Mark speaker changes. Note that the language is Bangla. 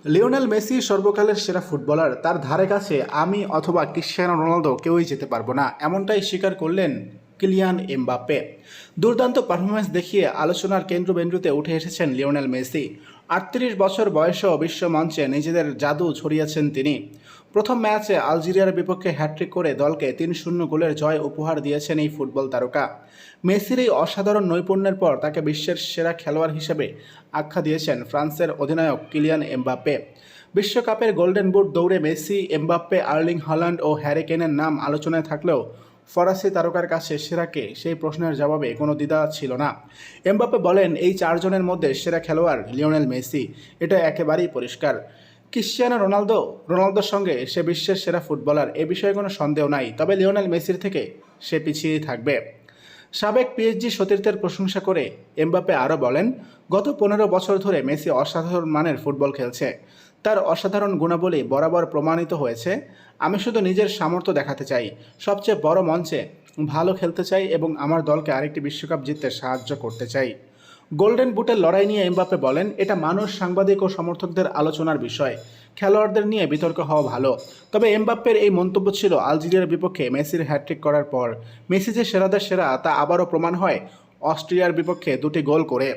Speaker 1: লিওনেল মেসি সর্বকালের সেরা ফুটবলার, তার ধারে কাছে আমি অথবা ক্রিশ্চিয়ানো রোনালদো কেউই যেতে পারবো না, এমনটাই স্বীকার করলেন কিলিয়ান এমবাপ্পে। দুর্দান্ত পারফরমেন্স দেখিয়ে আলোচনার কেন্দ্রবিন্দুতে উঠে এসেছেন লিওনেল মেসি। 38 বছর বয়সেও বিশ্ব মঞ্চে নিজেদের জাদু ছড়িয়েছেন তিনি। প্রথম ম্যাচে আলজেরিয়ার বিপক্ষে হ্যাট্রিক করে দলকে 3-0 গোলের জয় উপহার দিয়েছেন এই ফুটবল তারকা। মেসির এই অসাধারণ নৈপুণ্যের পর তাকে বিশ্বের সেরা খেলোয়াড় হিসেবে আখ্যা দিয়েছেন ফ্রান্সের অধিনায়ক কিলিয়ান এমবাপ্পে। বিশ্বকাপের গোল্ডেন বুট দৌড়ে মেসি, এমবাপ্পে, আর্লিং হল্যান্ড ও হ্যারি কেনের নাম আলোচনায় থাকলেও ফরাসি তারকার কাছে সেরা কে, সেই প্রশ্নের জবাবে কোনো দ্বিধা ছিল না। এমবাপ্পে বলেন, এই চারজনের মধ্যে সেরা খেলোয়াড় লিওনেল মেসি, এটা একেবারেই পরিষ্কার। ক্রিশ্চিয়ানো রোনালদোর সঙ্গে সে বিশ্বের সেরা ফুটবলার, এ বিষয়ে কোনো সন্দেহ নাই, তবে লিওনেল মেসির থেকে সে পিছিয়েই থাকবে। সাবেক পিএসজি সতীর্থের প্রশংসা করে এমবাপ্পে আরও বলেন, গত 15 বছর ধরে মেসি অসাধারণ মানের ফুটবল খেলছে। তার অসাধারণ গুণাবলী বরাবর প্রমাণিত হয়েছে। আমি শুধু নিজের সামর্থ্য দেখাতে চাই, সবচেয়ে বড় মঞ্চে ভালো খেলতে চাই এবং আমার দলকে আরেকটি বিশ্বকাপ জিততে সাহায্য করতে চাই। গোল্ডেন বুটের লড়াই নিয়ে এমবাপ্পে বলেন, এটা মানুষ, সাংবাদিক ও সমর্থকদের আলোচনার বিষয়। খেলোয়াড়দের নিয়ে বিতর্ক হওয়া ভালো। তবে এমবাপ্পের এই মন্তব্য ছিল আলজেরিয়ার বিপক্ষে মেসির হ্যাট্রিক করার পর। মেসি যে সেরাদের সেরা তা আবারও প্রমাণ হয় অস্ট্রিয়ার বিপক্ষে 2টি গোল করে।